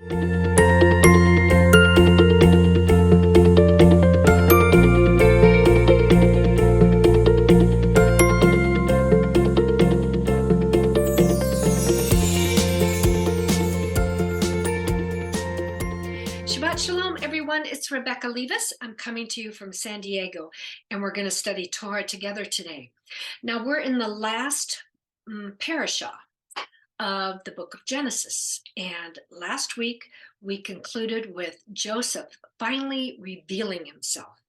Shabbat Shalom, everyone. It's Rebecca Levis. I'm coming to you from San Diego, and we're going to study Torah together today. Now, we're in the last Parashah of the book of Genesis, and last week we concluded with Joseph finally revealing himself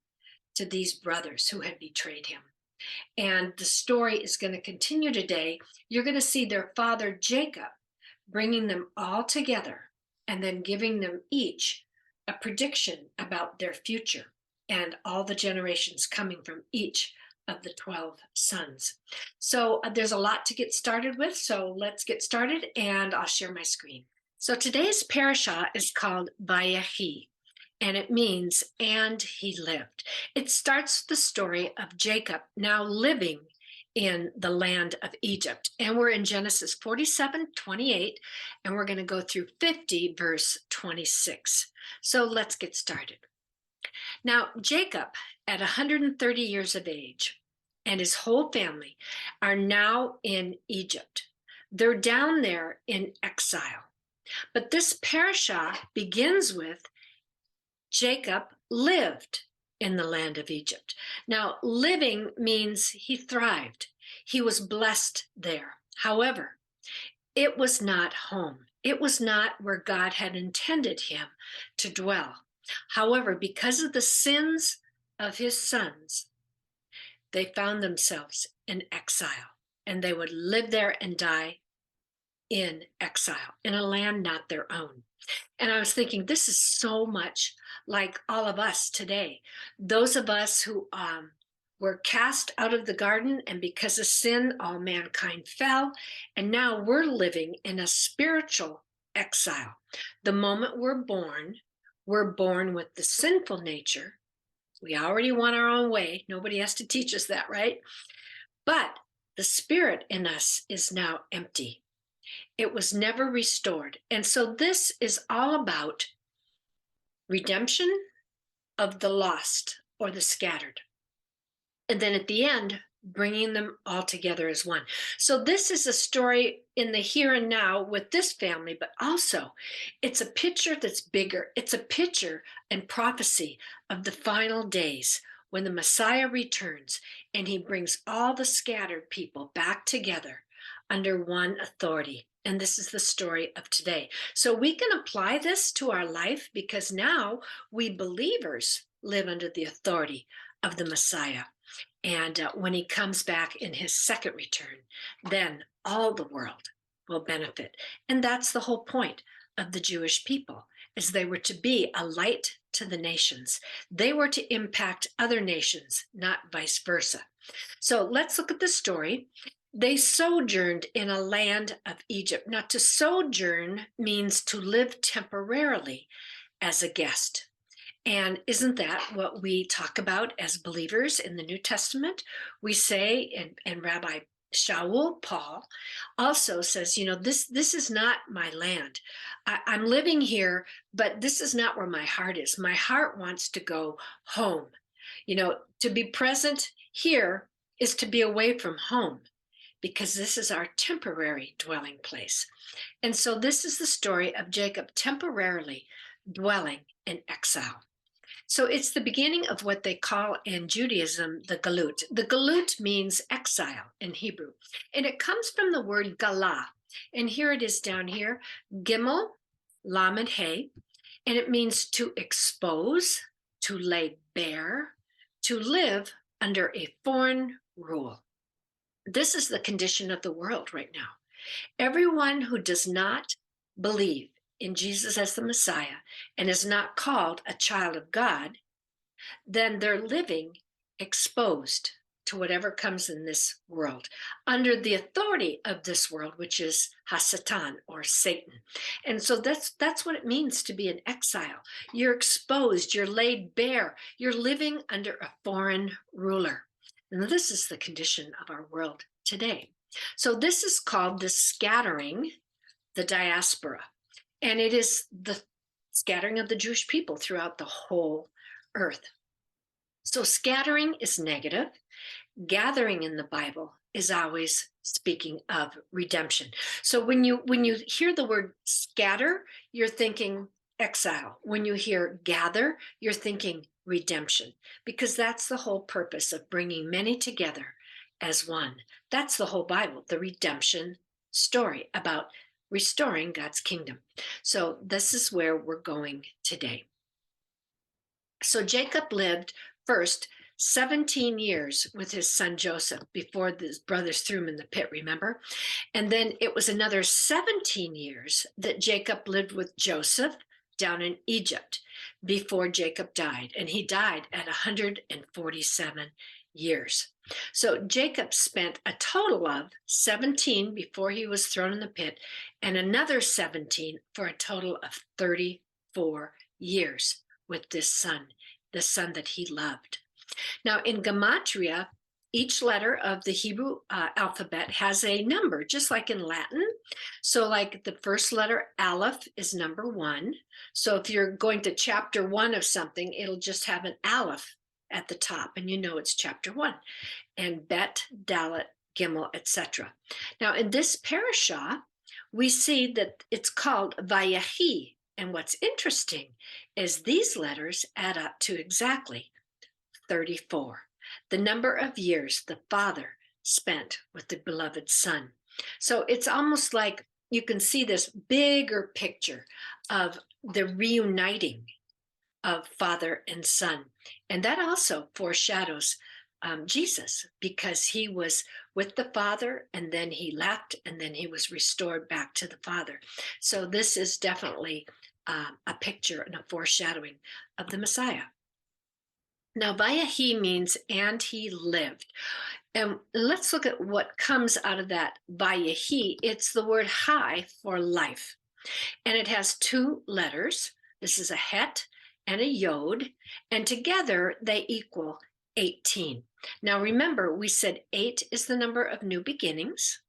to these brothers who had betrayed him. And the story is going to continue today. You're going to see their father Jacob bringing them all together and then giving them each a prediction about their future and all the generations coming from each of the 12 sons. So there's a lot to get started with. So let's get started, and I'll share my screen. So today's parashah is called Vayechi, and it means, and he lived. It starts the story of Jacob now living in the land of Egypt. And we're in Genesis 47:28, and we're going to go through 50, verse 26. So let's get started. Now, Jacob, at 130 years of age, and his whole family are now in Egypt. They're down there in exile. But this parashah begins with Jacob lived in the land of Egypt. Now, living means he thrived. He was blessed there. However, it was not home. It was not where God had intended him to dwell. However, because of the sins of his sons, they found themselves in exile, and they would live there and die in exile, in a land not their own. And I was thinking, this is so much like all of us today. Those of us who were cast out of the garden, and because of sin, all mankind fell. And now we're living in a spiritual exile. The moment we're born with the sinful nature. We already want our own way. Nobody has to teach us that, right? But the spirit in us is now empty. It was never restored. And so this is all about redemption of the lost or the scattered. And then at the end, bringing them all together as one. So this is a story in the here and now with this family, but also it's a picture that's bigger. It's a picture and prophecy of the final days when the Messiah returns and he brings all the scattered people back together under one authority. And this is the story of today. So we can apply this to our life because now we believers live under the authority of the Messiah. And when he comes back in his second return, then all the world will benefit. And that's the whole point of the Jewish people, is they were to be a light to the nations. They were to impact other nations, not vice versa. So let's look at the story. They sojourned in a land of Egypt. Now, to sojourn means to live temporarily as a guest. And isn't that what we talk about as believers in the New Testament? We say, and Rabbi Shaul Paul also says, this is not my land. I'm living here, but this is not where my heart is. My heart wants to go home. To be present here is to be away from home, because this is our temporary dwelling place. And so this is the story of Jacob temporarily dwelling in exile. So it's the beginning of what they call in Judaism the galut. The galut means exile in Hebrew, and it comes from the word galah. And here it is down here, gimel lamed hey, and it means to expose, to lay bare, to live under a foreign rule. This is the condition of the world right now. Everyone who does not believe in Jesus as the Messiah and is not called a child of God, then they're living exposed to whatever comes in this world under the authority of this world, which is Hasatan, or Satan. And so that's what it means to be in exile. You're exposed, you're laid bare, you're living under a foreign ruler. And this is the condition of our world today. So this is called the scattering, the diaspora. And it is the scattering of the Jewish people throughout the whole earth. So scattering is negative. Gathering in the Bible is always speaking of redemption. So when you hear the word scatter, you're thinking exile. When you hear gather, you're thinking redemption, because that's the whole purpose of bringing many together as one. That's the whole Bible, the redemption story about restoring God's kingdom. So this is where we're going today. So Jacob lived first 17 years with his son Joseph before his brothers threw him in the pit, remember? And then it was another 17 years that Jacob lived with Joseph down in Egypt before Jacob died. And he died at 147 years. So Jacob spent a total of 17 before he was thrown in the pit, and another 17 for a total of 34 years with this son, the son that he loved. Now, in Gematria, each letter of the Hebrew alphabet has a number, just like in Latin. So like the first letter, Aleph, is number 1. So if you're going to chapter 1 of something, it'll just have an Aleph at the top, and you know it's chapter 1. And Bet, Dalet, Gimel, etc. Now, in this Parashah, we see that it's called Vayechi. And what's interesting is these letters add up to exactly 34, the number of years the Father spent with the beloved Son. So it's almost like you can see this bigger picture of the reuniting of Father and Son. And that also foreshadows Jesus, because he was with the Father and then he left and then he was restored back to the Father. So this is definitely a picture and a foreshadowing of the Messiah. Now, Vayechi means and he lived. And let's look at what comes out of that Vayechi. It's the word Chai for life. And it has 2 letters. This is a Het and a Yod. And together they equal 18. Now remember, we said 8 is the number of new beginnings,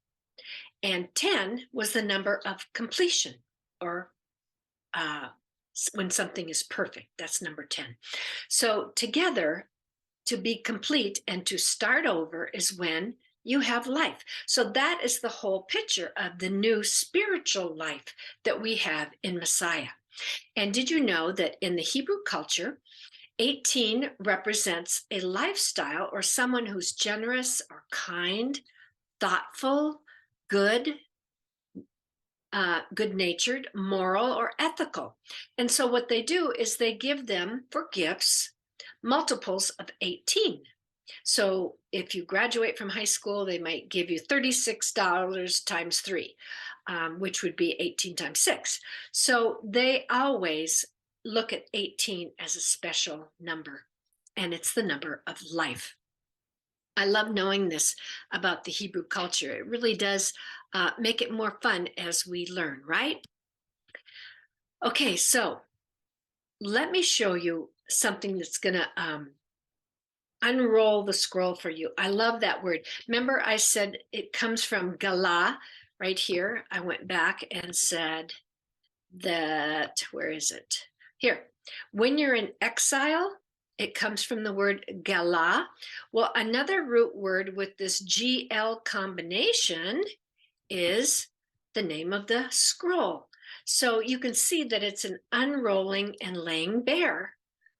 and 10 was the number of completion, or when something is perfect. That's number 10. So together, to be complete and to start over is when you have life. So that is the whole picture of the new spiritual life that we have in Messiah. And did you know that in the Hebrew culture, 18 represents a lifestyle or someone who's generous or kind, thoughtful, good, good-natured, moral, or ethical. And so what they do is they give them for gifts multiples of 18. So if you graduate from high school, they might give you $36 times 3, which would be 18 times 6. So they always look at 18 as a special number, and it's the number of life. I love knowing this about the Hebrew culture. It really does make it more fun as we learn, right? Okay, so let me show you something that's going to unroll the scroll for you. I love that word. Remember, I said it comes from Galah right here. I went back and said that, where is it? Here, when you're in exile, it comes from the word Galah. Well, another root word with this GL combination is the name of the scroll. So you can see that it's an unrolling and laying bare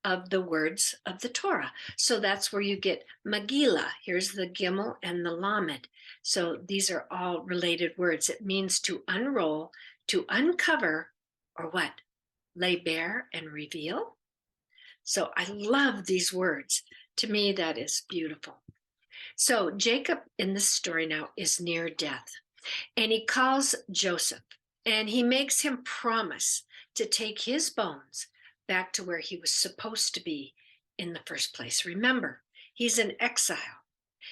of the words of the Torah. So that's where you get Megillah. Here's the Gimel and the Lamed. So these are all related words. It means to unroll, to uncover, or what? Lay bare and reveal. So I love these words. To me, that is beautiful. So Jacob in this story now is near death, and he calls Joseph, and he makes him promise to take his bones back to where he was supposed to be in the first place. Remember, he's in exile.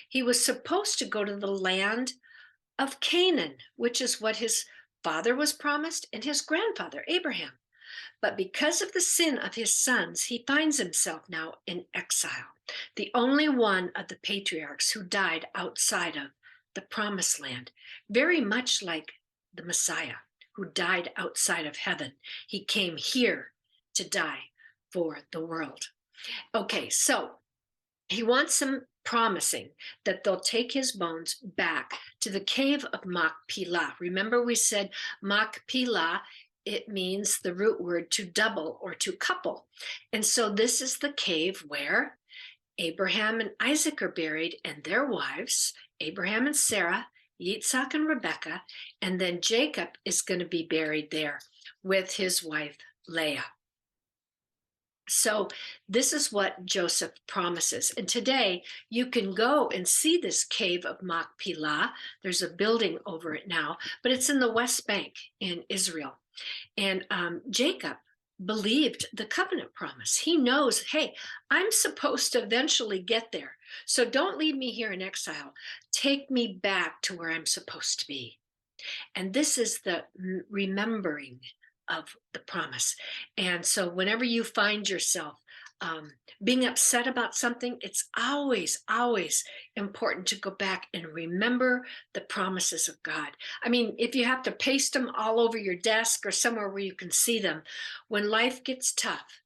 He was supposed to go to the land of Canaan, which is what his father was promised and his grandfather, Abraham. But because of the sin of his sons, he finds himself now in exile, the only one of the patriarchs who died outside of the promised land, very much like the Messiah, who died outside of heaven. He came here to die for the world. Okay, so he wants them promising that they'll take his bones back to the cave of Machpelah. Remember, we said Machpelah, it means the root word to double or to couple. And so this is the cave where Abraham and Isaac are buried, and their wives, Abraham and Sarah, Yitzhak and Rebekah, and then Jacob is going to be buried there with his wife Leah. So this is what Joseph promises. And today you can go and see this cave of Machpelah. There's a building over it now, but it's in the West Bank in Israel. And Jacob believed the covenant promise. He knows, hey, I'm supposed to eventually get there. So don't leave me here in exile. Take me back to where I'm supposed to be. And this is the remembering of the promise. And so whenever you find yourself being upset about something, it's always, always important to go back and remember the promises of God. I mean, if you have to paste them all over your desk or somewhere where you can see them, when life gets tough,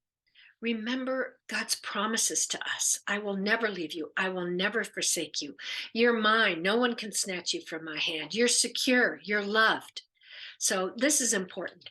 remember God's promises to us. I will never leave you. I will never forsake you. You're mine. No one can snatch you from my hand. You're secure. You're loved. So this is important.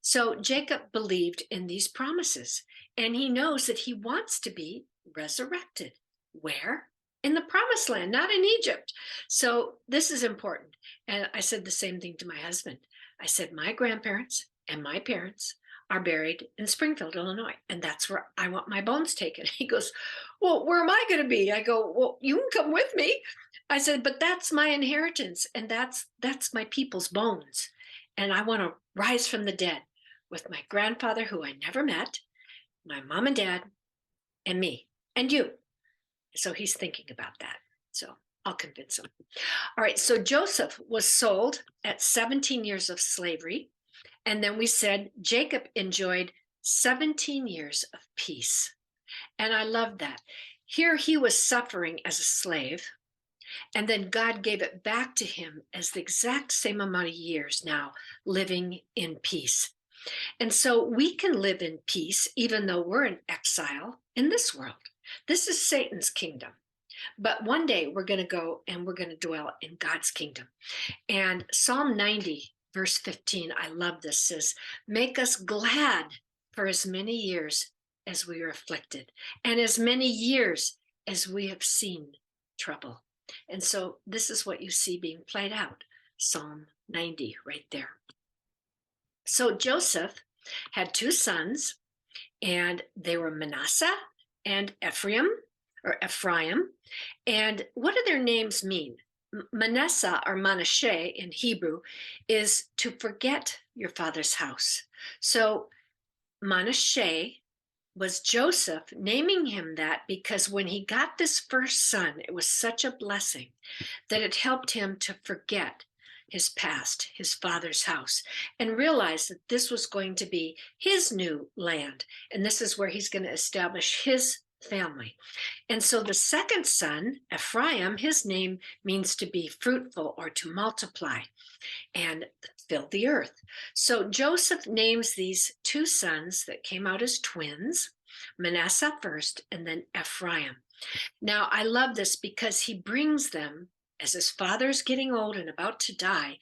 So Jacob believed in these promises, and he knows that he wants to be resurrected. Where? In the promised land, not in Egypt. So this is important. And I said the same thing to my husband. I said, my grandparents and my parents are buried in Springfield, Illinois, and that's where I want my bones taken. He goes, well, where am I going to be? I go, well, you can come with me. I said, but that's my inheritance, and that's my people's bones. And I want to rise from the dead with my grandfather, who I never met, my mom and dad, and me, and you. So he's thinking about that. So I'll convince him. All right, so Joseph was sold at 17 years of slavery. And then we said Jacob enjoyed 17 years of peace. And I love that. Here he was suffering as a slave, and then God gave it back to him as the exact same amount of years now, living in peace. And so we can live in peace even though we're in exile in this world. This is Satan's kingdom. But one day we're going to go and we're going to dwell in God's kingdom. And Psalm 90, verse 15, I love this, says, make us glad for as many years as we are afflicted, and as many years as we have seen trouble. And so this is what you see being played out. Psalm 90 right there. So Joseph had two sons, and they were Manasseh and Ephraim. And what do their names mean? Manasseh, or Manasseh in Hebrew, is to forget your father's house. So Manasseh was Joseph naming him that because when he got this first son, it was such a blessing that it helped him to forget his past, his father's house, and realize that this was going to be his new land. And this is where he's going to establish his family. And so the second son, Ephraim, his name means to be fruitful or to multiply and fill the earth. So Joseph names these two sons that came out as twins, Manasseh first and then Ephraim. Now I love this because he brings them, as his father's getting old and about to die,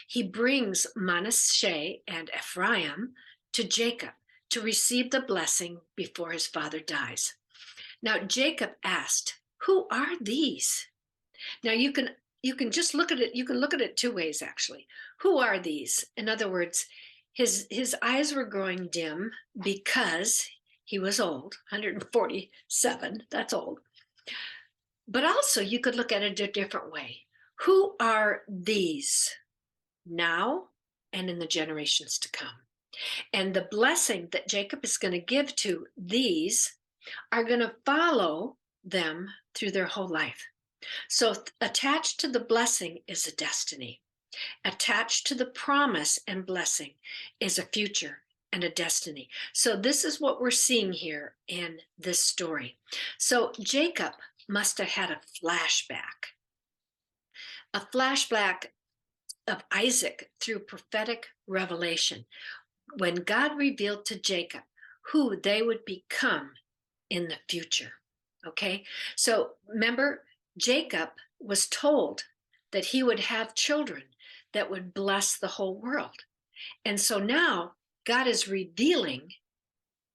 he brings Manasseh and Ephraim to Jacob to receive the blessing before his father dies. Now Jacob asked, who are these? Now you can just look at it, you can look at it two ways actually. Who are these? In other words, his eyes were growing dim because he was old, 147, that's old. But also you could look at it a different way. Who are these now and in the generations to come? And the blessing that Jacob is going to give to these are going to follow them through their whole life. So attached to the blessing is a destiny. Attached to the promise and blessing is a future and a destiny. So this is what we're seeing here in this story. So Jacob must have had a flashback of Isaac through prophetic revelation, when God revealed to Jacob who they would become in the future. Okay, so remember, Jacob was told that he would have children that would bless the whole world. And so now God is revealing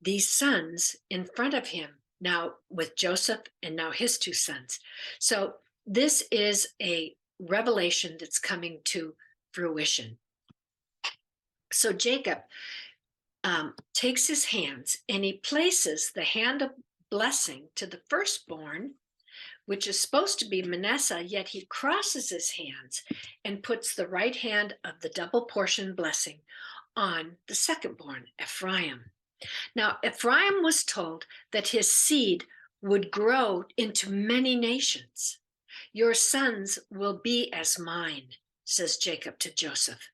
these sons in front of him, now with Joseph and now his two sons. So this is a revelation that's coming to fruition. So Jacob takes his hands and he places the hand of blessing to the firstborn, which is supposed to be Manasseh, yet he crosses his hands and puts the right hand of the double portion blessing on the secondborn, Ephraim. Now, Ephraim was told that his seed would grow into many nations. Your sons will be as mine, says Jacob to Joseph.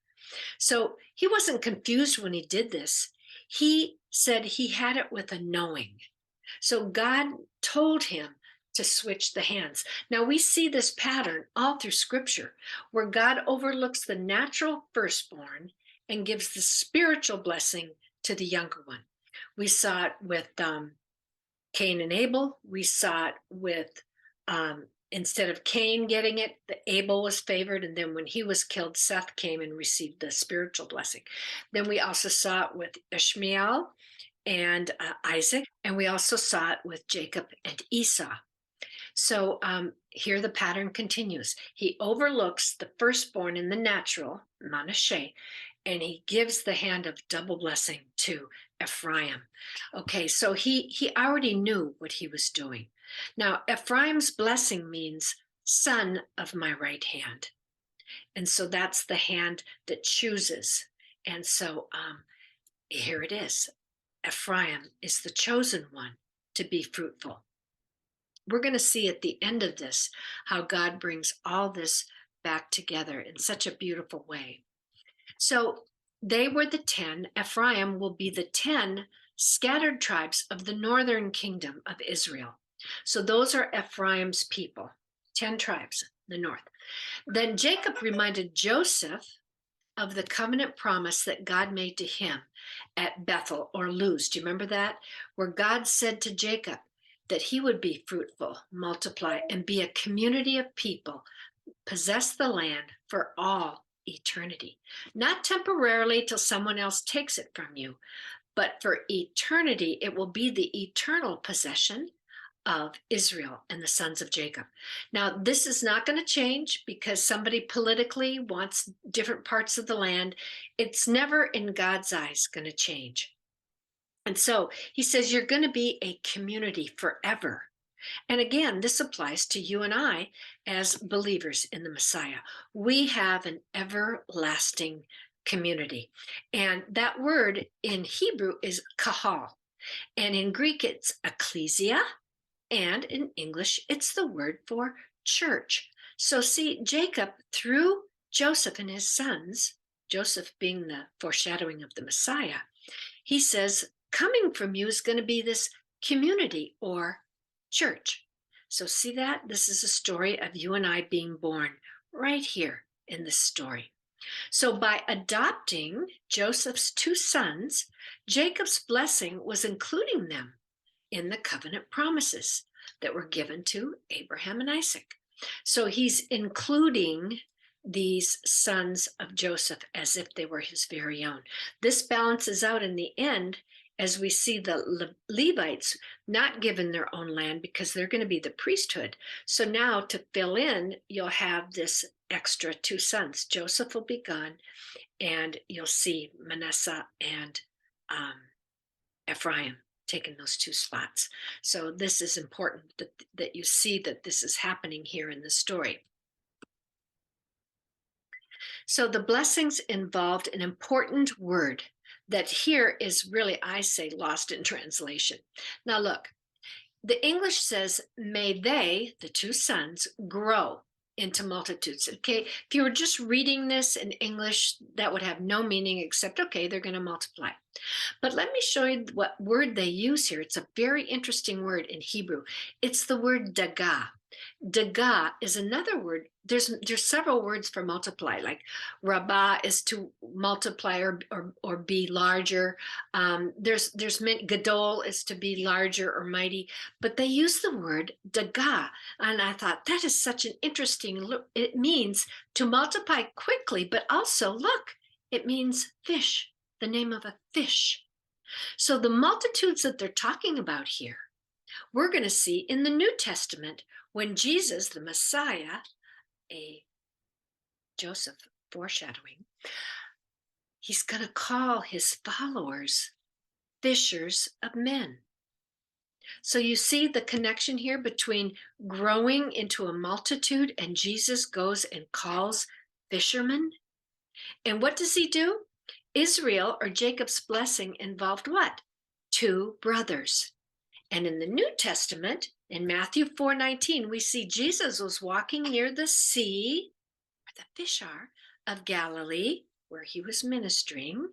So he wasn't confused when he did this. He said he had it with a knowing. So God told him to switch the hands. Now we see this pattern all through scripture where God overlooks the natural firstborn and gives the spiritual blessing to the younger one. We saw it with Cain and Abel. We saw it with instead of Cain getting it, the Abel was favored. And then when he was killed, Seth came and received the spiritual blessing. Then we also saw it with Ishmael and Isaac. And we also saw it with Jacob and Esau. So here the pattern continues. He overlooks the firstborn in the natural, Manasseh, and he gives the hand of double blessing to Ephraim. Okay, so he already knew what he was doing. Now, Ephraim's blessing means son of my right hand. And so that's the hand that chooses. And so here it is. Ephraim is the chosen one to be fruitful. We're going to see at the end of this how God brings all this back together in such a beautiful way. So they were the 10. Ephraim will be the 10 scattered tribes of the northern kingdom of Israel. So those are Ephraim's people, 10 tribes, the north. Then Jacob reminded Joseph of the covenant promise that God made to him at Bethel or Luz. Do you remember that? Where God said to Jacob that he would be fruitful, multiply, and be a community of people, possess the land for all eternity. Not temporarily till someone else takes it from you, but for eternity, it will be the eternal possession of Israel and the sons of Jacob. Now, this is not going to change because somebody politically wants different parts of the land. It's never in God's eyes going to change. And so he says, you're going to be a community forever. And again, this applies to you and I as believers in the Messiah. We have an everlasting community. And that word in Hebrew is kahal. And in Greek, it's ecclesia. And in English, it's the word for church. So see, Jacob, through Joseph and his sons, Joseph being the foreshadowing of the Messiah, he says, coming from you is going to be this community or church. So see that? This is a story of you and I being born right here in this story. So by adopting Joseph's two sons, Jacob's blessing was including them in the covenant promises that were given to Abraham and Isaac. So he's including these sons of Joseph as if they were his very own. This balances out in the end as we see the Levites not given their own land because they're going to be the priesthood. So now to fill in, you'll have this extra two sons. Joseph will be gone, and you'll see Manasseh and Ephraim taking those two spots. So this is important that you see that this is happening here in the story. So the blessings involved an important word that here is really, I say, lost in translation. Now look, the English says, may they, the two sons, grow into multitudes. Okay, if you were just reading this in English, that would have no meaning except, okay, they're going to multiply. But let me show you what word they use here. It's a very interesting word in Hebrew. It's the word daga. Daga is another word. There's several words for multiply, like rabah is to multiply or be larger. There's gadol is to be larger or mighty, but they use the word daga, and I thought that is such an interesting look. It means to multiply quickly, but also look, it means fish, the name of a fish. So the multitudes that they're talking about here, we're going to see in the New Testament when Jesus, the Messiah, a Joseph foreshadowing, he's going to call his followers fishers of men. So you see the connection here between growing into a multitude and Jesus goes and calls fishermen. And what does he do? Israel, or Jacob's blessing, involved what? Two brothers. And in the New Testament, in Matthew 4:19, we see Jesus was walking near the sea, where the fish are, of Galilee, where he was ministering,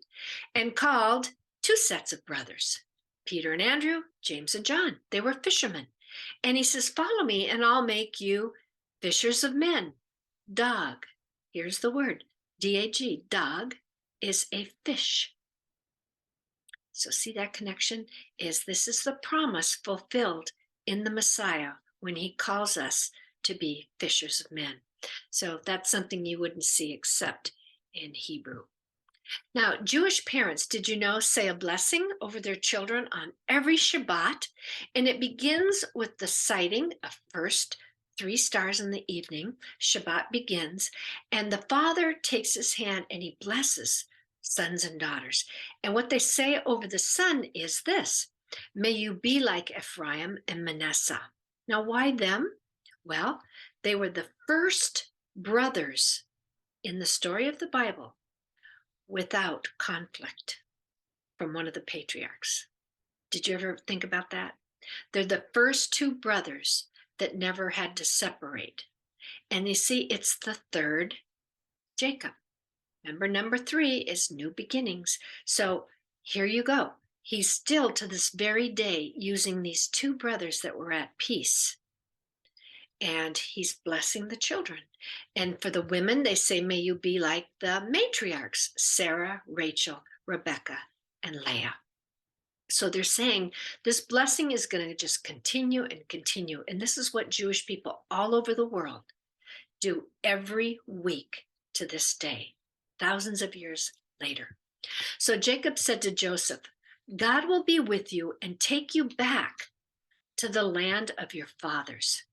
and called two sets of brothers, Peter and Andrew, James and John. They were fishermen. And he says, follow me and I'll make you fishers of men. Dag, here's the word, D-A-G, dag is a fish. So see that connection? This is the promise fulfilled in the Messiah when he calls us to be fishers of men. So that's something you wouldn't see except in Hebrew. Now, Jewish parents, did you know, say a blessing over their children on every Shabbat, and it begins with the sighting of first 3 stars in the evening. Shabbat begins, and the father takes his hand and he blesses sons and daughters. And what they say over the son is this: may you be like Ephraim and Manasseh. Now, why them? Well, they were the first brothers in the story of the Bible without conflict from one of the patriarchs. Did you ever think about that? They're the first 2 brothers that never had to separate. And you see, it's the third Jacob. Remember, number 3 is new beginnings. So here you go. He's still to this very day using these 2 brothers that were at peace. And he's blessing the children. And for the women, they say, may you be like the matriarchs, Sarah, Rachel, Rebecca, and Leah. So they're saying this blessing is going to just continue and continue. And this is what Jewish people all over the world do every week to this day, thousands of years later. So Jacob said to Joseph, God will be with you and take you back to the land of your fathers.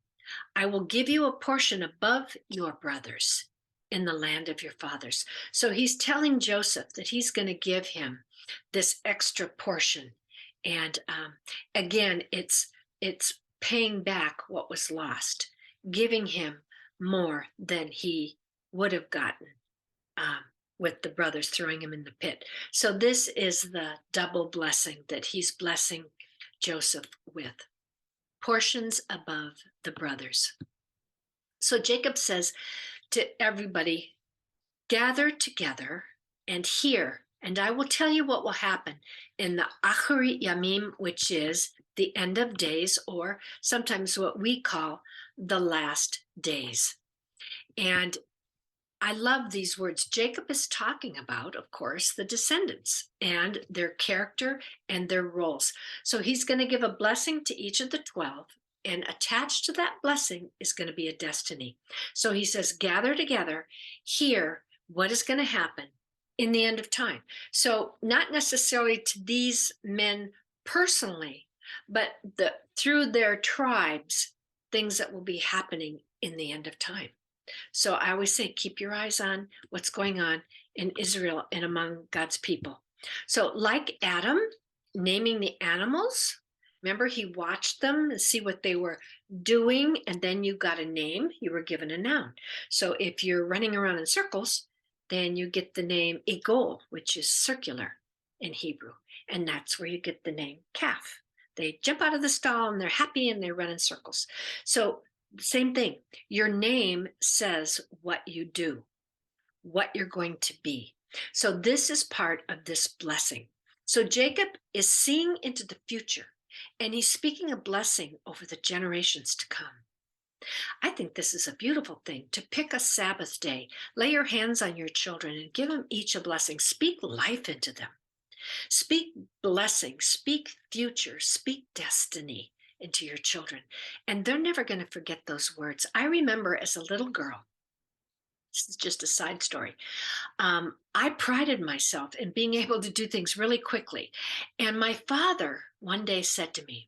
I will give you a portion above your brothers in the land of your fathers. So he's telling Joseph that he's going to give him this extra portion. And again, it's paying back what was lost, giving him more than he would have gotten with the brothers throwing him in the pit. So this is the double blessing that he's blessing Joseph with. Portions above the brothers. So Jacob says to everybody, gather together and hear, and I will tell you what will happen in the Acharit Yamim, which is the end of days, or sometimes what we call the last days. And I love these words. Jacob is talking about, of course, the descendants and their character and their roles. So he's going to give a blessing to each of the 12, and attached to that blessing is going to be a destiny. So he says, gather together, hear what is going to happen in the end of time. So not necessarily to these men personally, but through their tribes, things that will be happening in the end of time. So I always say, keep your eyes on what's going on in Israel and among God's people. So like Adam, naming the animals, remember he watched them and see what they were doing, and then you got a name, you were given a noun. So if you're running around in circles, then you get the name Egol, which is circular in Hebrew. And that's where you get the name calf. They jump out of the stall and they're happy and they run in circles. So same thing, your name says what you do, what you're going to be. So this is part of this blessing. So Jacob is seeing into the future, and he's speaking a blessing over the generations to come. I think this is a beautiful thing to pick a Sabbath day, lay your hands on your children and give them each a blessing. Speak life into them. Speak blessing, speak future, speak destiny into your children. And they're never going to forget those words. I remember as a little girl, this is just a side story. I prided myself in being able to do things really quickly. And my father one day said to me,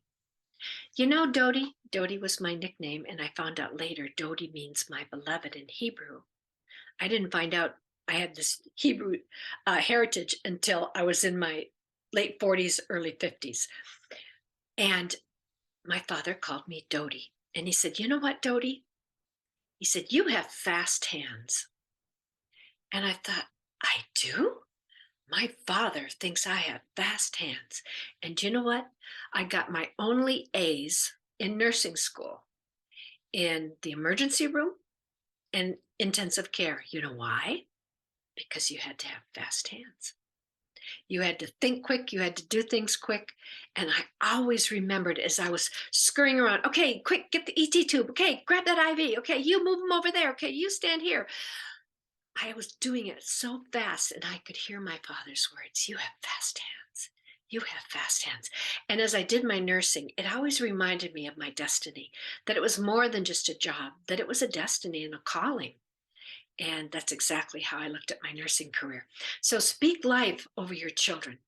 "You know, Dodie," Dodie was my nickname, and I found out later Dodie means my beloved in Hebrew. I didn't find out I had this Hebrew heritage until I was in my late 40s, early 50s. And my father called me Dodie. And he said, "You know what, Dodie?" He said, "You have fast hands." And I thought, I do? My father thinks I have fast hands. And do you know what? I got my only A's in nursing school in the emergency room and intensive care. You know why? Because you had to have fast hands. You had to think quick, you had to do things quick. And I always remembered as I was scurrying around, okay, quick, get the ET tube. Okay, grab that IV. Okay, you move them over there. Okay, you stand here. I was doing it so fast, and I could hear my father's words: "You have fast hands. You have fast hands." And as I did my nursing, it always reminded me of my destiny, that it was more than just a job, that it was a destiny and a calling. And that's exactly how I looked at my nursing career. So speak life over your children.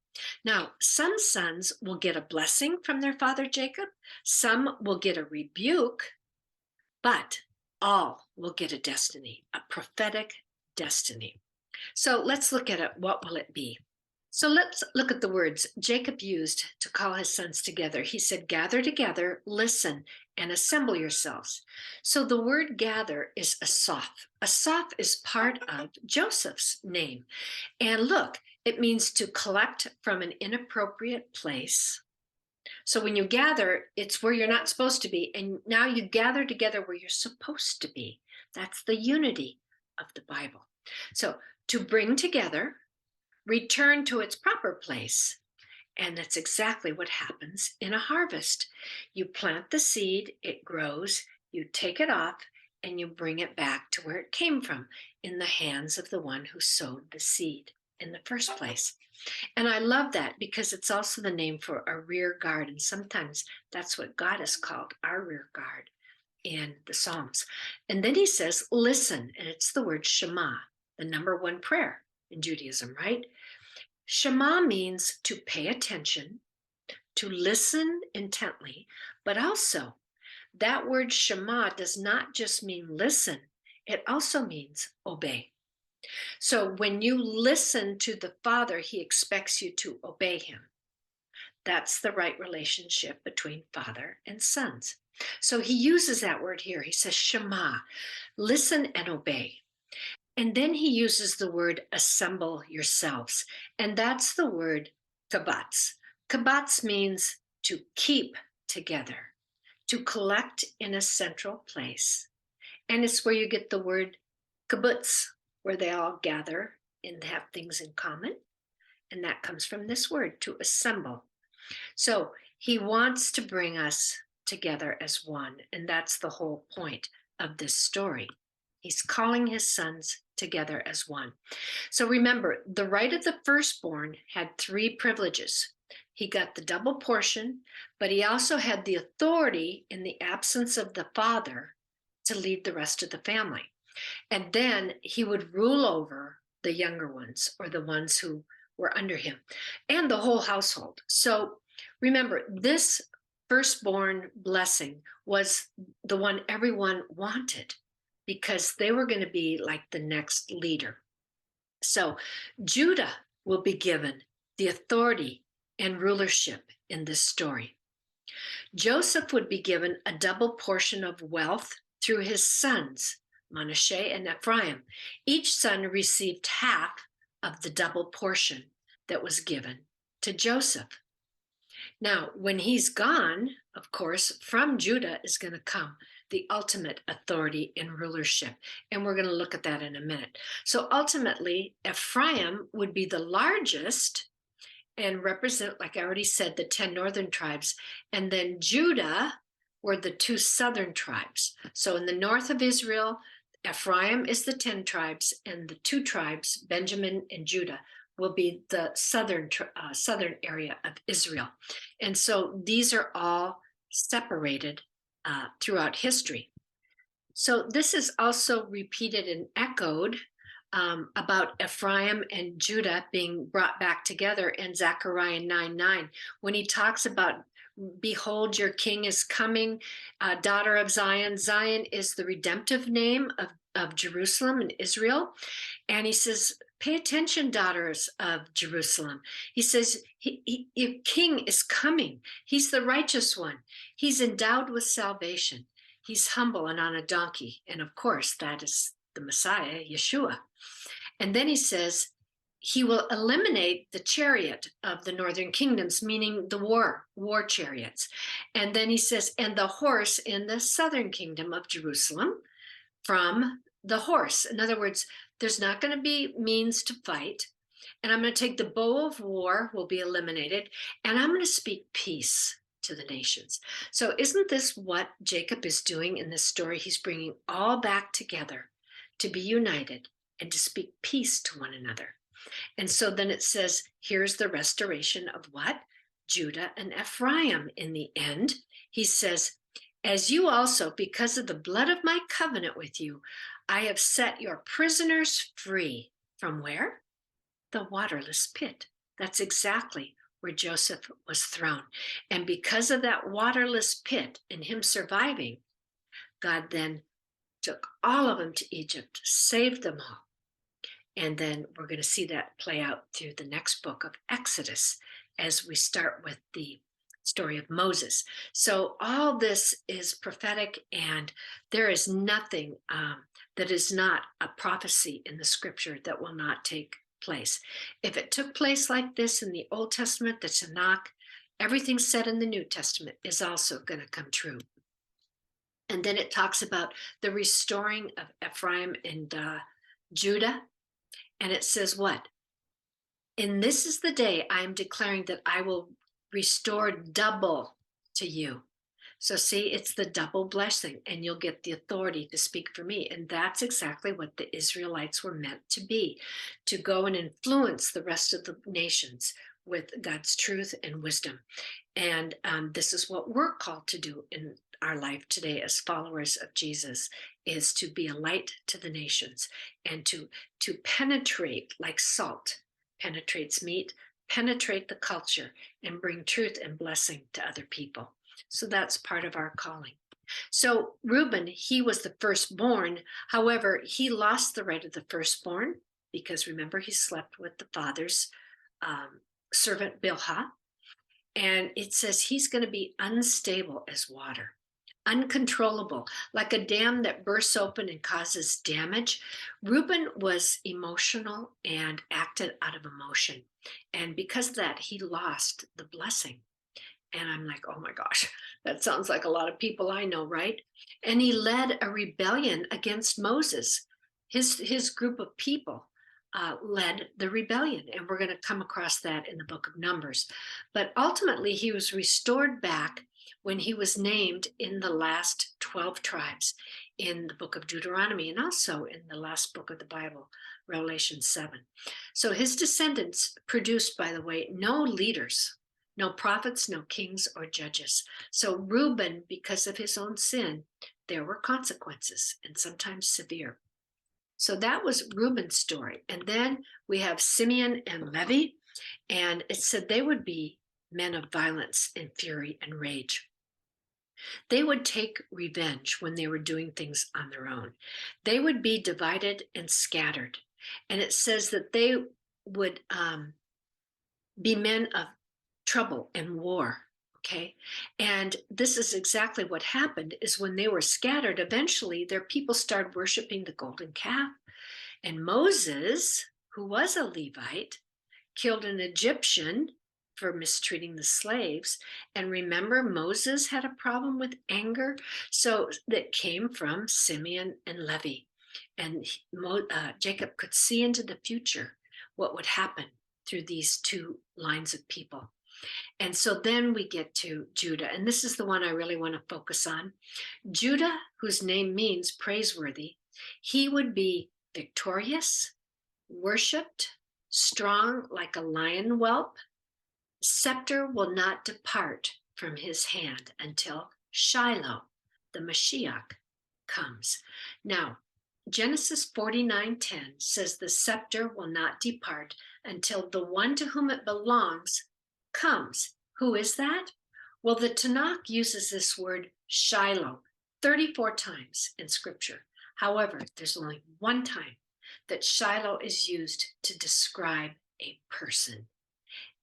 Now, some sons will get a blessing from their father Jacob, some will get a rebuke, but all will get a destiny, a prophetic destiny. So let's look at it. What will it be? So let's look at the words Jacob used to call his sons together. He said, "Gather together, listen, and assemble yourselves." So the word gather is asaph. Asaph is part of Joseph's name. And look, it means to collect from an inappropriate place. So when you gather, it's where you're not supposed to be. And now you gather together where you're supposed to be. That's the unity of the Bible. So to bring together, return to its proper place. And that's exactly what happens in a harvest. You plant the seed, it grows, you take it off, and you bring it back to where it came from, in the hands of the one who sowed the seed in the first place. And I love that because it's also the name for a rear guard. And sometimes that's what God has called our rear guard in the Psalms. And then he says, listen, and it's the word Shema, the number one prayer in Judaism, right? Shema means to pay attention, to listen intently, but also that word Shema does not just mean listen, it also means obey. So when you listen to the Father, he expects you to obey him. That's the right relationship between father and sons. So he uses that word here. He says, Shema, listen and obey. And then he uses the word assemble yourselves. And that's the word kabatz. Kabatz means to keep together, to collect in a central place. And it's where you get the word kibbutz, where they all gather and have things in common. And that comes from this word, to assemble. So he wants to bring us together as one. And that's the whole point of this story. He's calling his sons together as one. So remember, the right of the firstborn had three privileges. He got the double portion, but he also had the authority in the absence of the father to lead the rest of the family. And then he would rule over the younger ones, or the ones who were under him, and the whole household. So remember, this firstborn blessing was the one everyone wanted, because they were going to be like the next leader. So Judah will be given the authority and rulership in this story. Joseph would be given a double portion of wealth through his sons, Manasseh and Ephraim. Each son received half of the double portion that was given to Joseph. Now, when he's gone, of course, from Judah is going to come the ultimate authority and rulership. And we're going to look at that in a minute. So ultimately, Ephraim would be the largest and represent, like I already said, the 10 northern tribes. And then Judah were the two southern tribes. So in the north of Israel, Ephraim is the 10 tribes, and the two tribes, Benjamin and Judah, will be the southern area of Israel. And so these are all separated throughout history. So this is also repeated and echoed about Ephraim and Judah being brought back together in Zechariah 9:9, when he talks about, behold, your king is coming, daughter of Zion. Zion is the redemptive name of Jerusalem and Israel. And he says, pay attention, daughters of Jerusalem. He says, your king is coming. He's the righteous one. He's endowed with salvation. He's humble and on a donkey. And of course, that is the Messiah, Yeshua. And then he says, he will eliminate the chariot of the northern kingdoms, meaning the war chariots. And then he says, and the horse in the southern kingdom of Jerusalem from the horse. In other words, there's not going to be means to fight. And I'm going to take the bow of war, will be eliminated. And I'm going to speak peace to the nations. So isn't this what Jacob is doing in this story? He's bringing all back together to be united and to speak peace to one another. And so then it says, here's the restoration of what? Judah and Ephraim in the end. He says, as you also, because of the blood of my covenant with you, I have set your prisoners free. From where? The waterless pit. That's exactly where Joseph was thrown. And because of that waterless pit and him surviving, God then took all of them to Egypt, saved them all. And then we're going to see that play out through the next book of Exodus as we start with the story of Moses. So all this is prophetic, and there is nothing that is not a prophecy in the scripture that will not take place. If it took place like this in the Old Testament, the Tanakh, everything said in the New Testament is also going to come true. And then it talks about the restoring of Ephraim and Judah. And it says what? And this is the day I am declaring that I will restore double to you. So see, it's the double blessing, and you'll get the authority to speak for me. And that's exactly what the Israelites were meant to be, to go and influence the rest of the nations with God's truth and wisdom. And this is what we're called to do in our life today as followers of Jesus, is to be a light to the nations and to penetrate like salt penetrates meat, penetrate the culture and bring truth and blessing to other people. So that's part of our calling. So Reuben, he was the firstborn. However, he lost the right of the firstborn because remember, he slept with the father's servant Bilhah. And it says he's going to be unstable as water, uncontrollable, like a dam that bursts open and causes damage. Reuben was emotional and acted out of emotion. And because of that, he lost the blessing. And I'm like, oh my gosh, that sounds like a lot of people I know, right? And he led a rebellion against Moses. His group of people led the rebellion. And we're going to come across that in the book of Numbers. But ultimately, he was restored back when he was named in the last 12 tribes in the book of Deuteronomy and also in the last book of the Bible, Revelation 7. So his descendants produced, by the way, no leaders, no prophets, no kings or judges. So Reuben, because of his own sin, there were consequences, and sometimes severe. So that was Reuben's story. And then we have Simeon and Levi, and it said they would be men of violence and fury and rage. They would take revenge when they were doing things on their own. They would be divided and scattered. And it says that they would be men of trouble and war. Okay. And this is exactly what happened, is when they were scattered, eventually their people started worshiping the golden calf. And Moses, who was a Levite, killed an Egyptian for mistreating the slaves. And remember, Moses had a problem with anger. So that came from Simeon and Levi. And Jacob could see into the future what would happen through these two lines of people. And so then we get to Judah, and this is the one I really want to focus on. Judah, whose name means praiseworthy, he would be victorious, worshipped, strong like a lion whelp. Scepter will not depart from his hand until Shiloh, the Mashiach, comes. Now, Genesis 49:10 says the scepter will not depart until the one to whom it belongs comes. Who is that? Well, the Tanakh uses this word Shiloh 34 times in scripture. However, there's only one time that Shiloh is used to describe a person.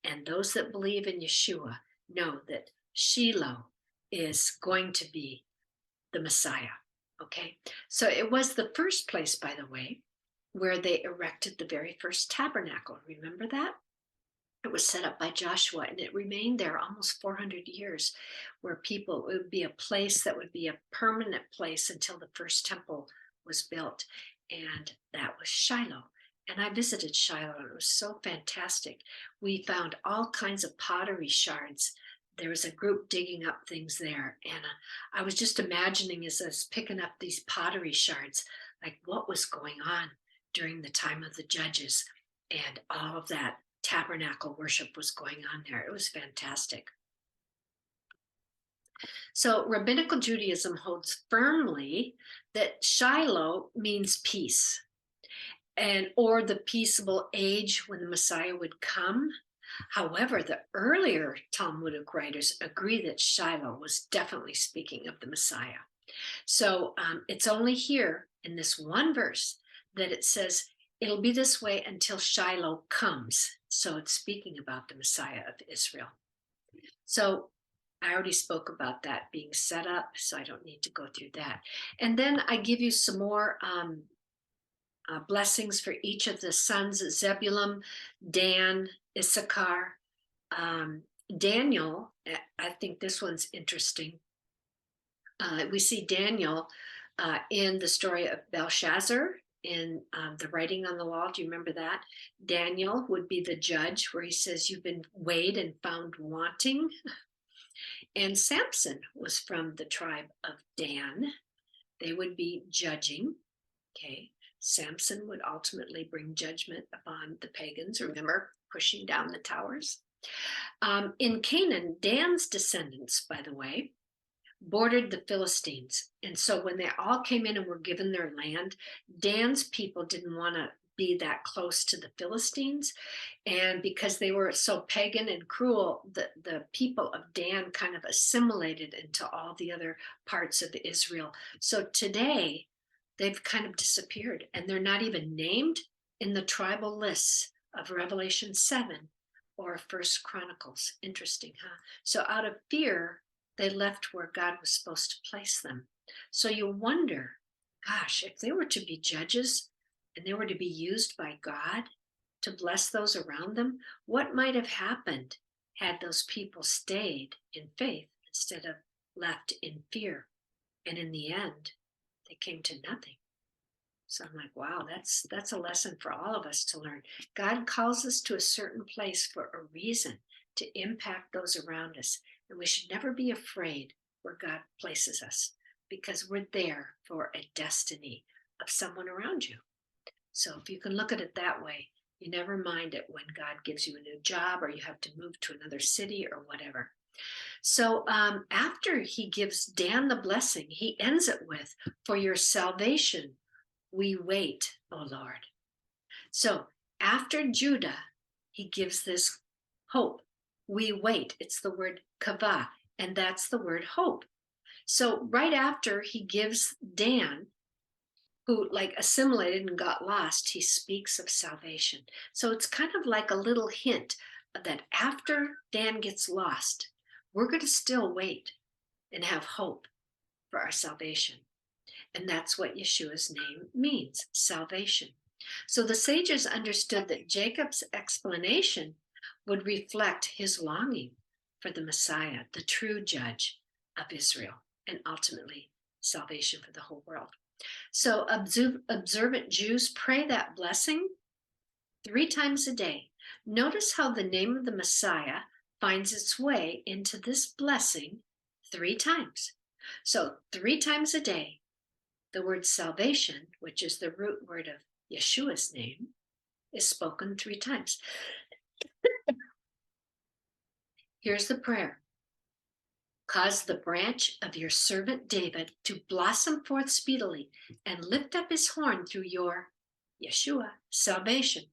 And those that believe in Yeshua know that Shiloh is going to be the Messiah. Okay, so it was the first place, by the way, where they erected the very first tabernacle. Remember that? It was set up by Joshua, and it remained there almost 400 years, where people, it would be a place that would be a permanent place until the first temple was built. And that was Shiloh. And I visited Shiloh, and it was so fantastic. We found all kinds of pottery shards. There was a group digging up things there. And I was just imagining as I was picking up these pottery shards, like what was going on during the time of the judges, and all of that tabernacle worship was going on there. It was fantastic. So rabbinical Judaism holds firmly that Shiloh means peace, and or the peaceable age when the Messiah would come. However, the earlier Talmudic writers agree that Shiloh was definitely speaking of the Messiah. So it's only here in this one verse that it says, it'll be this way until Shiloh comes. So it's speaking about the Messiah of Israel. So I already spoke about that being set up, so I don't need to go through that. And then I give you some more blessings for each of the sons of Zebulun, Dan, Issachar, Daniel. I think this one's interesting. We see Daniel in the story of Belshazzar in the writing on the wall. Do you remember that? Daniel would be the judge, where he says, you've been weighed and found wanting. And Samson was from the tribe of Dan. They would be judging. Okay. Samson would ultimately bring judgment upon the pagans, remember, pushing down the towers. In Canaan, Dan's descendants, by the way, bordered the Philistines. And so when they all came in and were given their land, Dan's people didn't want to be that close to the Philistines. And because they were so pagan and cruel, the people of Dan kind of assimilated into all the other parts of Israel. So today, they've kind of disappeared, and they're not even named in the tribal lists of Revelation 7 or First Chronicles. Interesting, huh? So out of fear, they left where God was supposed to place them. So you wonder, gosh, if they were to be judges and they were to be used by God to bless those around them, what might have happened had those people stayed in faith instead of left in fear? And in the end, they came to nothing. So I'm like, wow, that's a lesson for all of us to learn. God calls us to a certain place for a reason, to impact those around us. And we should never be afraid where God places us, because we're there for a destiny of someone around you. So if you can look at it that way, you never mind it when God gives you a new job or you have to move to another city or whatever. So after he gives Dan the blessing, he ends it with, for your salvation, we wait, O Lord. So after Judah, he gives this hope. We wait. It's the word kavah, and that's the word hope. So right after he gives Dan, who like assimilated and got lost, he speaks of salvation. So it's kind of like a little hint that after Dan gets lost, we're going to still wait and have hope for our salvation. And that's what Yeshua's name means, salvation. So the sages understood that Jacob's explanation would reflect his longing for the Messiah, the true judge of Israel, and ultimately salvation for the whole world. So observant Jews pray that blessing 3 times a day. Notice how the name of the Messiah finds its way into this blessing 3 times. So 3 times a day, the word salvation, which is the root word of Yeshua's name, is spoken 3 times. Here's the prayer. Cause the branch of your servant David to blossom forth speedily and lift up his horn through your, Yeshua, salvation.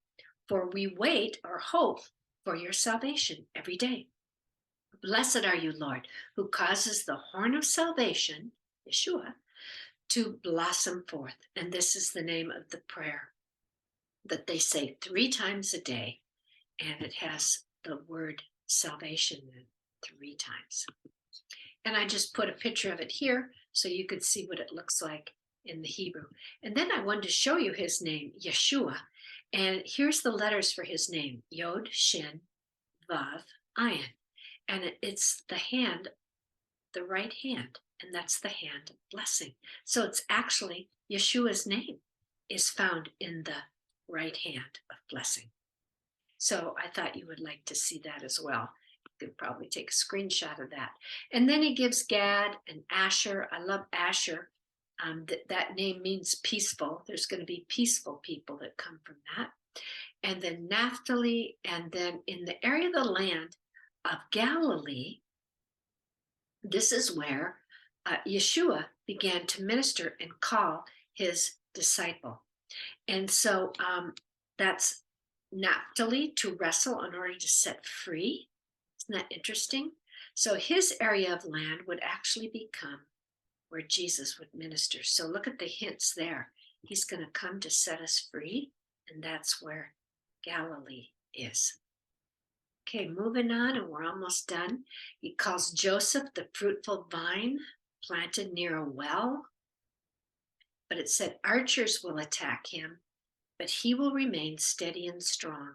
For we wait or hope for your salvation every day. Blessed are you, Lord, who causes the horn of salvation, Yeshua, to blossom forth. And this is the name of the prayer that they say 3 times a day, and it has the word salvation in 3 times. And I just put a picture of it here so you could see what it looks like in the Hebrew. And then I wanted to show you his name, Yeshua. And here's the letters for his name, Yod, Shin, Vav, Ayin. And it's the hand, the right hand, and that's the hand of blessing. So it's actually Yeshua's name is found in the right hand of blessing. So I thought you would like to see that as well. You could probably take a screenshot of that. And then he gives Gad and Asher. I love Asher. That name means peaceful. There's going to be peaceful people that come from that. And then Naphtali, and then in the area of the land of Galilee, this is where Yeshua began to minister and call his disciple. And so that's Naphtali, to wrestle in order to set free. Isn't that interesting? So his area of land would actually become where Jesus would minister. So look at the hints there. He's going to come to set us free, and that's where Galilee is. Okay, moving on, and we're almost done. He calls Joseph the fruitful vine planted near a well. But it said archers will attack him, but he will remain steady and strong,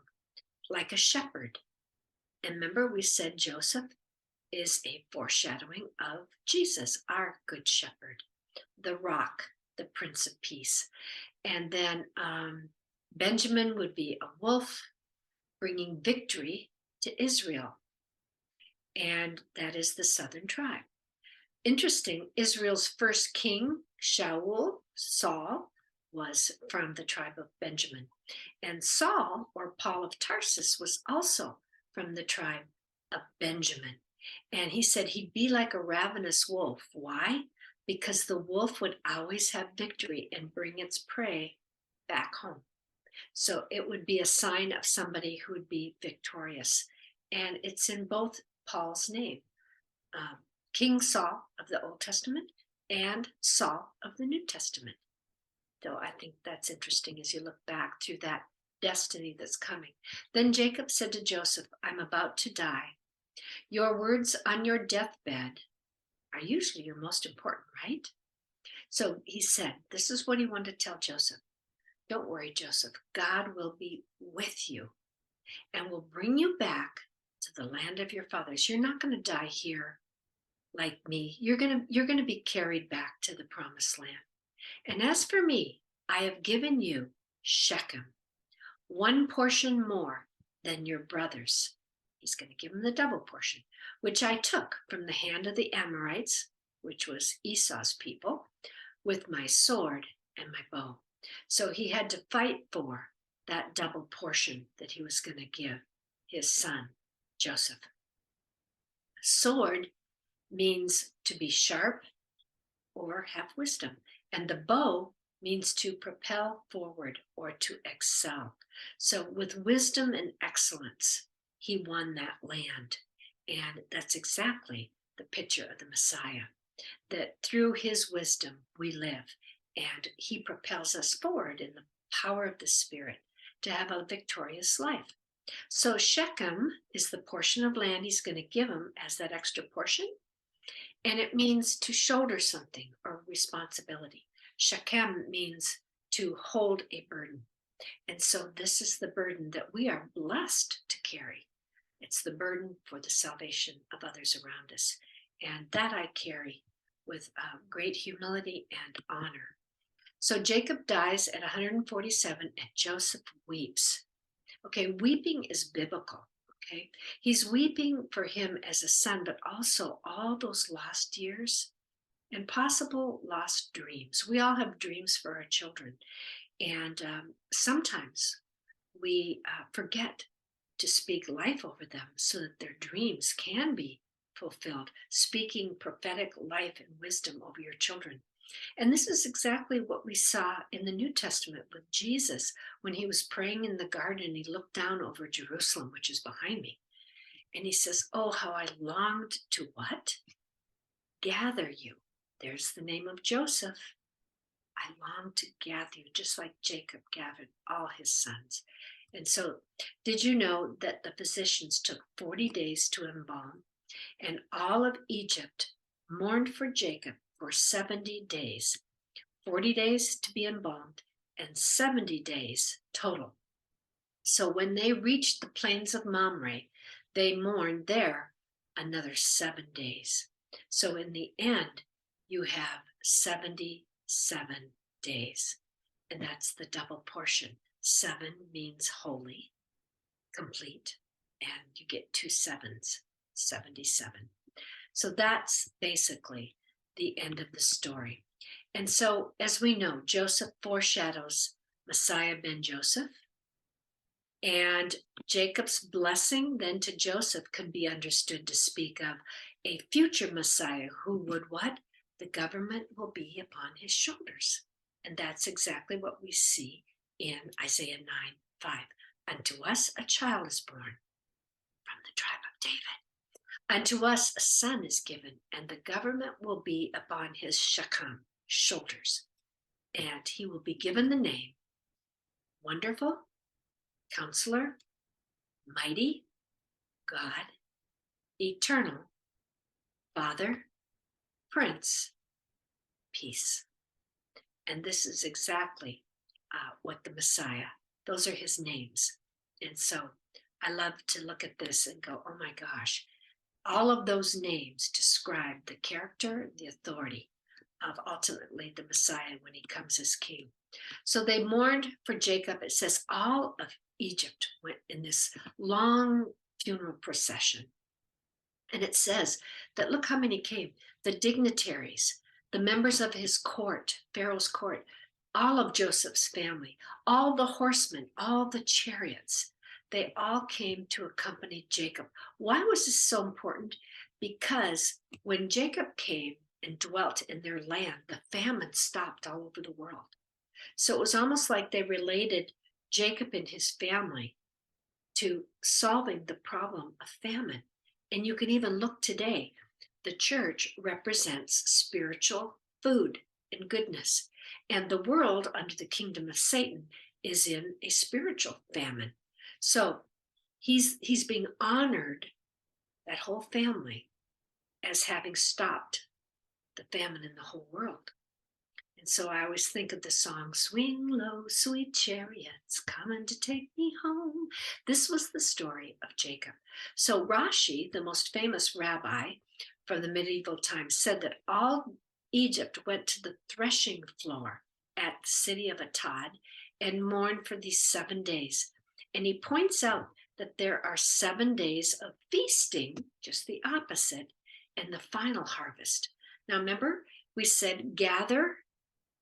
like a shepherd. And remember, we said Joseph is a foreshadowing of Jesus, our good shepherd, the rock, the Prince of Peace. And then Benjamin would be a wolf, bringing victory to Israel. And that is the southern tribe. Interesting, Israel's first king, Saul, was from the tribe of Benjamin. And Saul, or Paul of Tarsus, was also from the tribe of Benjamin. And he said he'd be like a ravenous wolf. Why? Because the wolf would always have victory and bring its prey back home. So it would be a sign of somebody who would be victorious. And it's in both Paul's name, King Saul of the Old Testament and Saul of the New Testament. So I think that's interesting as you look back to that destiny that's coming. Then Jacob said to Joseph, I'm about to die. Your words on your deathbed are usually your most important, right? So he said, this is what he wanted to tell Joseph. Don't worry, Joseph. God will be with you and will bring you back to the land of your fathers. You're not going to die here like me. You're going to be carried back to the promised land. And as for me, I have given you Shechem, 1 portion more than your brothers. He's going to give them the double portion, which I took from the hand of the Amorites, which was Esau's people, with my sword and my bow. So he had to fight for that double portion that he was going to give his son, Joseph. Sword means to be sharp or have wisdom, and the bow means to propel forward or to excel. So with wisdom and excellence, he won that land. And that's exactly the picture of the Messiah, that through his wisdom we live, and he propels us forward in the power of the Spirit to have a victorious life. So Shechem is the portion of land he's going to give him as that extra portion, and it means to shoulder something or responsibility. Shechem means to hold a burden. And so this is the burden that we are blessed to carry. It's the burden for the salvation of others around us. And that I carry with great humility and honor. So Jacob dies at 147 and Joseph weeps. Okay, weeping is biblical. Okay. He's weeping for him as a son, but also all those lost years and possible lost dreams. We all have dreams for our children. And sometimes we forget to speak life over them so that their dreams can be fulfilled, speaking prophetic life and wisdom over your children. And this is exactly what we saw in the New Testament with Jesus when he was praying in the garden and he looked down over Jerusalem, which is behind me. And he says, "Oh, how I longed to what? Gather you." There's the name of Joseph. I long to gather you, just like Jacob gathered all his sons. And so, did you know that the physicians took 40 days to embalm, and all of Egypt mourned for Jacob for 70 days? 40 days to be embalmed, and 70 days total. So, when they reached the plains of Mamre, they mourned there another 7 days. So, in the end, you have 77 days. And that's the double portion. 7 means holy, complete, and you get 2 sevens, 77. So that's basically the end of the story. And so, as we know, Joseph foreshadows Messiah ben Joseph, and Jacob's blessing then to Joseph can be understood to speak of a future Messiah who would what? The government will be upon his shoulders. And that's exactly what we see in Isaiah 9:5. Unto us a child is born from the tribe of David. Unto us a son is given, and the government will be upon his shakam, shoulders. And he will be given the name Wonderful, Counselor, Mighty, God, Eternal, Father, Prince, Peace. And this is exactly what the Messiah, those are his names. And so I love to look at this and go, oh my gosh, all of those names describe the character, the authority of ultimately the Messiah when he comes as king. So they mourned for Jacob. It says all of Egypt went in this long funeral procession. And it says that look how many came, the dignitaries, the members of his court, Pharaoh's court, all of Joseph's family, all the horsemen, all the chariots, they all came to accompany Jacob. Why was this so important? Because when Jacob came and dwelt in their land, the famine stopped all over the world. So it was almost like they related Jacob and his family to solving the problem of famine. And you can even look today, the church represents spiritual food and goodness. And the world under the kingdom of Satan is in a spiritual famine. So he's being honored, that whole family, as having stopped the famine in the whole world. And so I always think of the song, Swing Low, Sweet Chariots, Coming to Take Me Home. This was the story of Jacob. So Rashi, the most famous rabbi from the medieval times, said that all Egypt went to the threshing floor at the city of Atad and mourned for these 7 days. And he points out that there are 7 days of feasting, just the opposite, and the final harvest. Now remember, we said gather,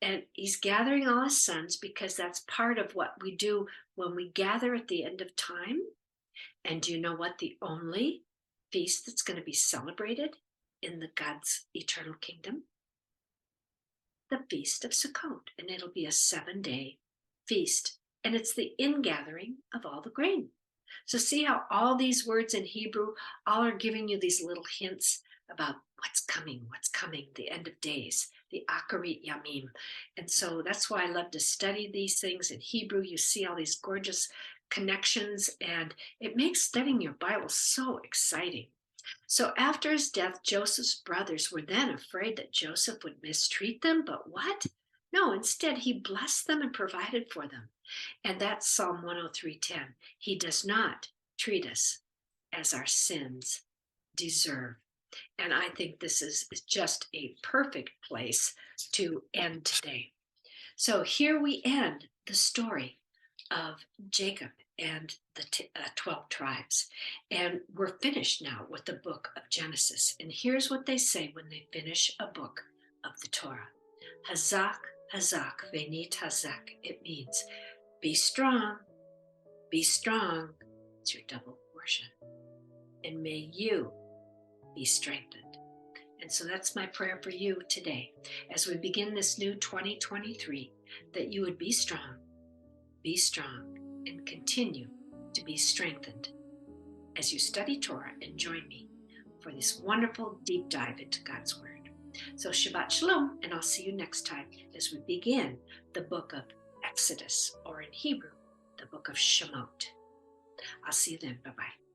and he's gathering all his sons because that's part of what we do when we gather at the end of time. And do you know what the only feast that's going to be celebrated in the God's eternal kingdom? The Feast of Sukkot. And it'll be a 7-day feast. And it's the ingathering of all the grain. So see how all these words in Hebrew all are giving you these little hints about what's coming, the end of days, the Akarit Yamim. And so that's why I love to study these things in Hebrew. You see all these gorgeous connections, and it makes studying your Bible so exciting. So after his death, Joseph's brothers were then afraid that Joseph would mistreat them, but what? No, instead, he blessed them and provided for them. And that's Psalm 103:10. He does not treat us as our sins deserve. And I think this is just a perfect place to end today. So here we end the story of Jacob and the 12 tribes. And we're finished now with the book of Genesis. And here's what they say when they finish a book of the Torah. Hazak, hazak, venit hazak. It means be strong, be strong. It's your double portion. And may you be strengthened. And so that's my prayer for you today as we begin this new 2023, that you would be strong, and continue to be strengthened as you study Torah and join me for this wonderful deep dive into God's Word. So Shabbat Shalom, and I'll see you next time as we begin the book of Exodus, or in Hebrew, the book of Shemot. I'll see you then. Bye-bye.